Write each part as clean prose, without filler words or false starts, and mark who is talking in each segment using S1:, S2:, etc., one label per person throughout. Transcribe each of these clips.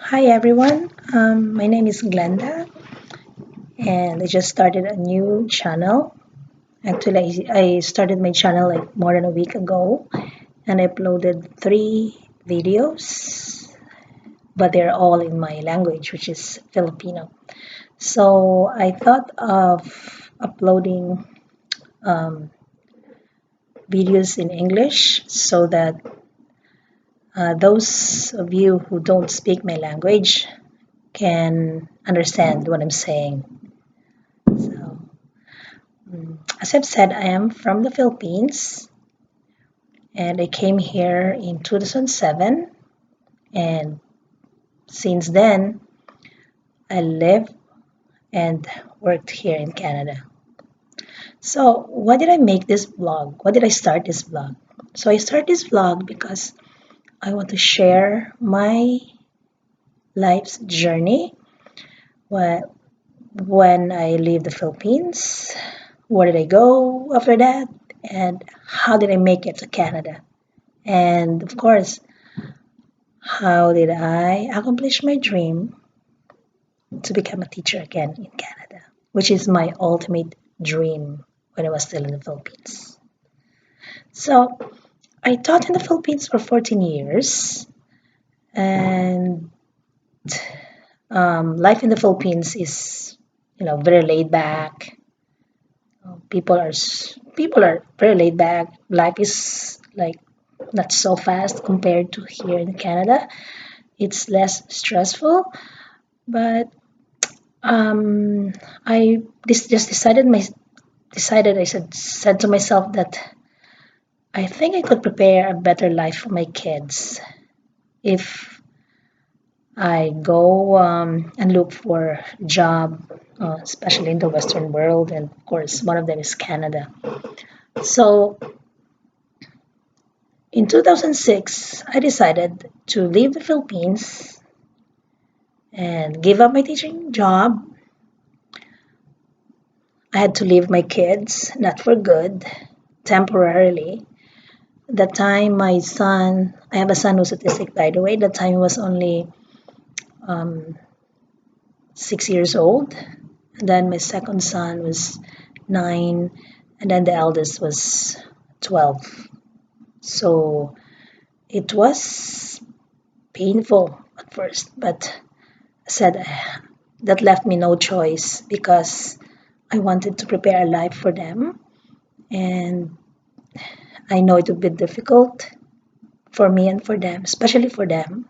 S1: Hi everyone, my name is Glenda and I just started a new channel. Actually, I started my channel like more than a week ago and I uploaded 3 videos, but they're all in my language, which is Filipino. So I thought of uploading um, videos in English so that those of you who don't speak my language can understand what I'm saying. So, as I've said, I am from the Philippines and I came here in 2007. And since then, I live and worked here in Canada. So, why did I make this vlog? Why did I start this vlog? So, I started this vlog because I want to share my life's journey when I leave the Philippines. Where did I go after that? And how did I make it to Canada? And of course, how did I accomplish my dream to become a teacher again in Canada, which is my ultimate dream when I was still in the Philippines? So, I taught in the Philippines for 14 years, and life in the Philippines is, very laid back. People are very laid back. Life is like not so fast compared to here in Canada. It's less stressful, but Um, I just decided I said to myself that I think I could prepare a better life for my kids if I go and look for a job, especially in the Western world, and of course one of them is Canada. So in 2006, I decided to leave the Philippines and give up my teaching job. I had to leave my kids, not for good, temporarily. The time my son, I have a son who's autistic, by the way. The time he was only um, 6 years old. And then my second son was 9. And then the eldest was 12. So it was painful at first, but I said that left me no choice because I wanted to prepare a life for them. And I know it would be difficult for me and for them, especially for them,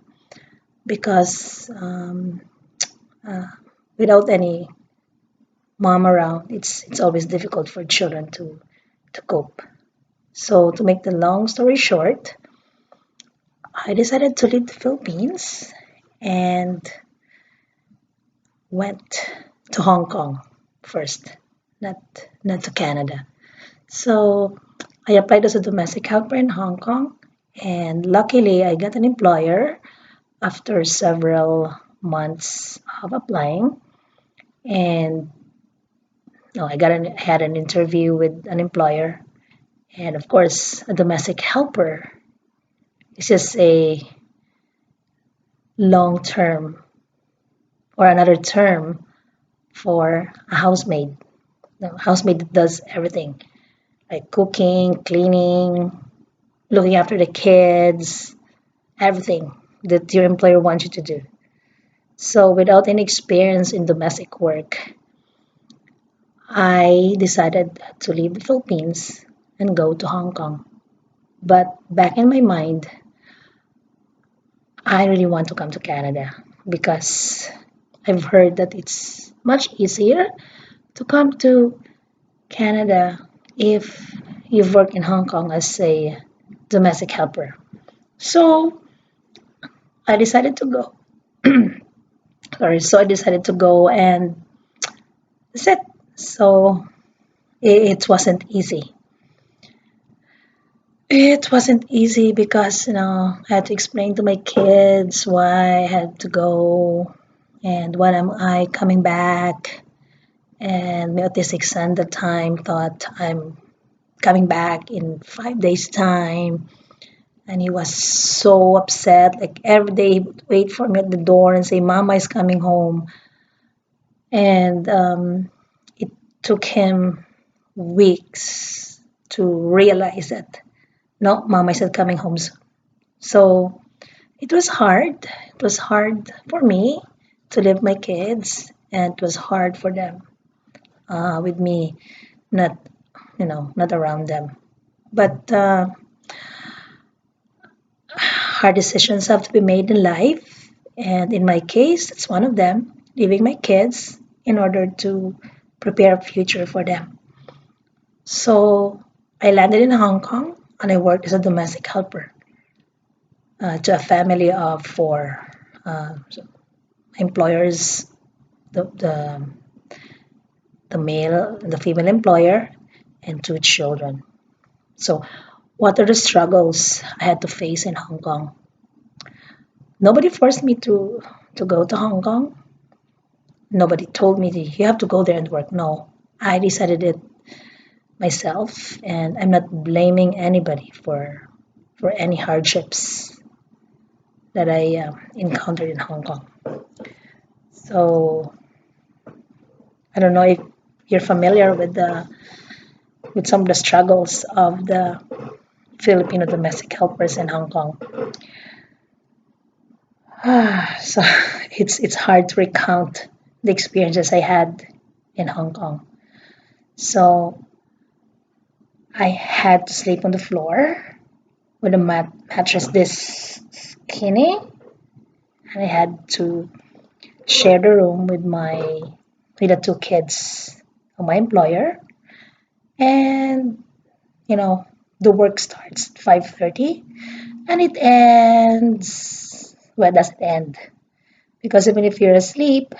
S1: because uh, without any mom around, it's always difficult for children to cope. So to make the long story short, I decided to leave the Philippines and went to Hong Kong first, not not to Canada. So I applied as a domestic helper in Hong Kong, and luckily I got an employer after several months of applying. And no, had an interview with an employer, and of course, a domestic helper is just a long term or another term for a housemaid. No, housemaid that does everything like cooking, cleaning, looking after the kids, everything that your employer wants you to do. So, without any experience in domestic work, I decided to leave the Philippines and go to Hong Kong. But back in my mind, I really want to come to Canada because I've heard that it's much easier to come to Canada if you've worked in Hong Kong as a domestic helper. So I decided to go. Sorry, so I decided to go and that's it. So it wasn't easy. It wasn't easy because, I had to explain to my kids why I had to go and when am I coming back. And my autistic son at the time thought I'm coming back in 5 days' time. and he was so upset. Like every day he would wait for me at the door and say, "Mama is coming home." And it took him weeks to realize that no, Mama isn't coming home soon. So it was hard. It was hard for me to leave my kids, and it was hard for them with me not, not around them. But hard decisions have to be made in life, and in my case, it's one of them, leaving my kids in order to prepare a future for them. So I landed in Hong Kong and I worked as a domestic helper to a family of four. So employers, the the male, the female employer, and two children. So, what are the struggles I had to face in Hong Kong? Nobody forced me to go to Hong Kong. Nobody told me that you have to go there and work. No, I decided it myself, and I'm not blaming anybody for any hardships that I encountered in Hong Kong. So I don't know if you're familiar with some of the struggles of the Filipino domestic helpers in Hong Kong. So it's hard to recount the experiences I had in Hong Kong. So I had to sleep on the floor with a mattress this skinny, and I had to share the room with the two kids of my employer. And the work starts at 5:30 and it ends. Well, it doesn't end because even if you're asleep,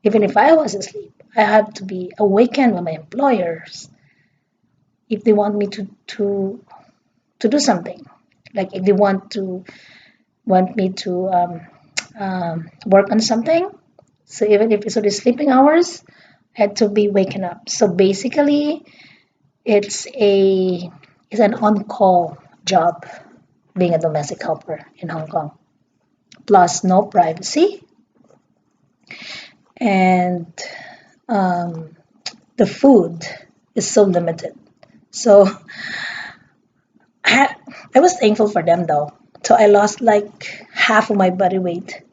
S1: even if I was asleep, I had to be awakened by my employers if they want me to do something. Like if they want me to work on something. So even if it's only sleeping hours, I had to be waking up. So basically, it's a it's an on-call job being a domestic helper in Hong Kong. Plus no privacy, and um, the food is so limited. So I, I was thankful for them though. So I lost like half of my body weight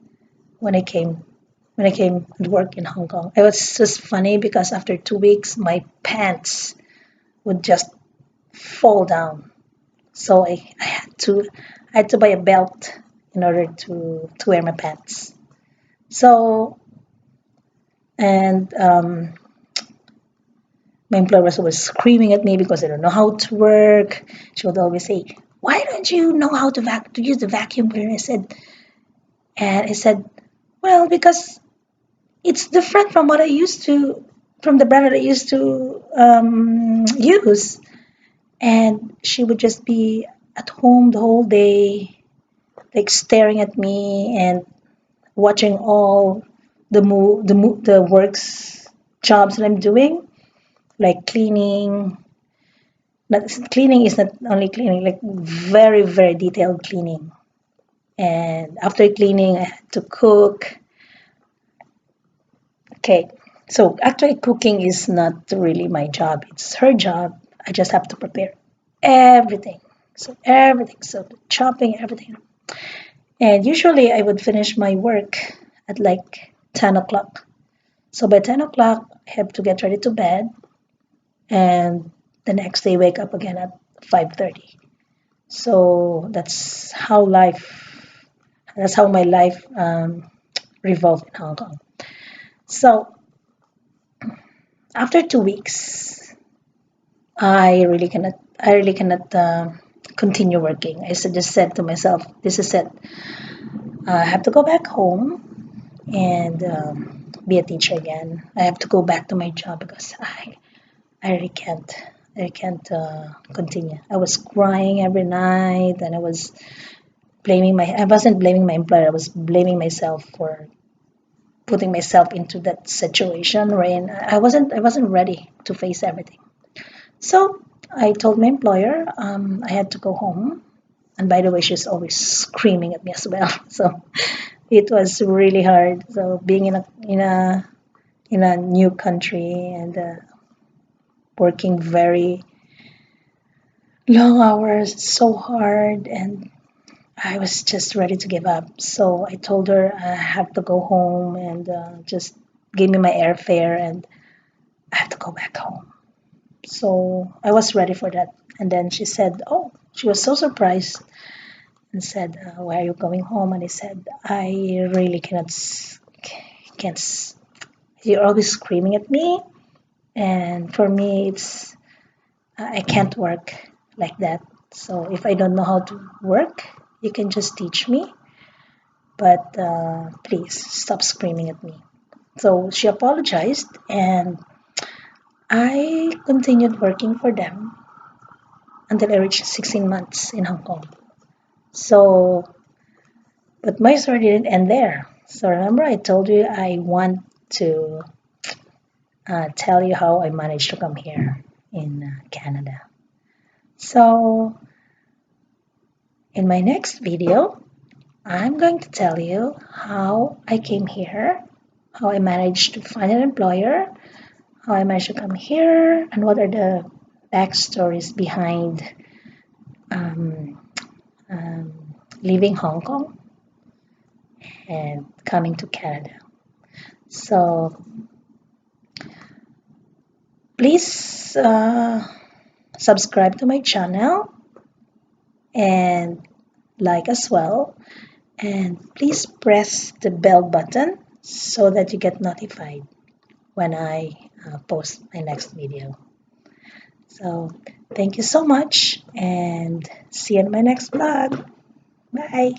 S1: when I came when I came to work in Hong Kong. It was just funny because after 2 weeks my pants would just fall down. So I had to buy a belt in order to wear my pants. So and my employer was always screaming at me because I don't know how to work. She would always say, "Why don't you know how to use the vacuum cleaner?" I said, "Well, because it's different from what I used to, from the brand that I used to use." And she would just be at home the whole day, like staring at me and watching all the works jobs that I'm doing, like cleaning. But cleaning is not only cleaning, like very, very detailed cleaning. And after cleaning, I had to cook. Okay, so actually, cooking is not really my job, it's her job. I just have to prepare everything. So the chopping, everything. And usually, I would finish my work at like 10 o'clock. So by 10 o'clock, I have to get ready to bed. And the next day, wake up again at 5:30. So that's how my life revolved in Hong Kong. So after 2 weeks, I really cannot continue working. Just said to myself, this is it. I have to go back home and be a teacher again. I have to go back to my job because I really can't. I can't continue. I was crying every night, and I wasn't blaming my employer. I was blaming myself for putting myself into that situation wherein I wasn't ready to face everything. So I told my employer I had to go home. And by the way, she's always screaming at me as well. So it was really hard. So being in a new country and working very long hours, so hard, and I was just ready to give up. So I told her I have to go home and just give me my airfare and I have to go back home. So I was ready for that. And then she said, "Oh," she was so surprised and said, "Why are you going home?" And I said, "I really can't. You're always screaming at me, and for me, I can't work like that. So if I don't know how to work, you can just teach me, but please stop screaming at me." So she apologized, and I continued working for them until I reached 16 months in Hong Kong. So, but my story didn't end there. So remember, I told you I want to tell you how I managed to come here in Canada. So, in my next video, I'm going to tell you how I came here, how I managed to find an employer, how I managed to come here, and what are the backstories behind um, leaving Hong Kong and coming to Canada. So please subscribe to my channel and like as well. And please press the bell button so that you get notified when I post my next video. So thank you so much and see you in my next vlog. Bye.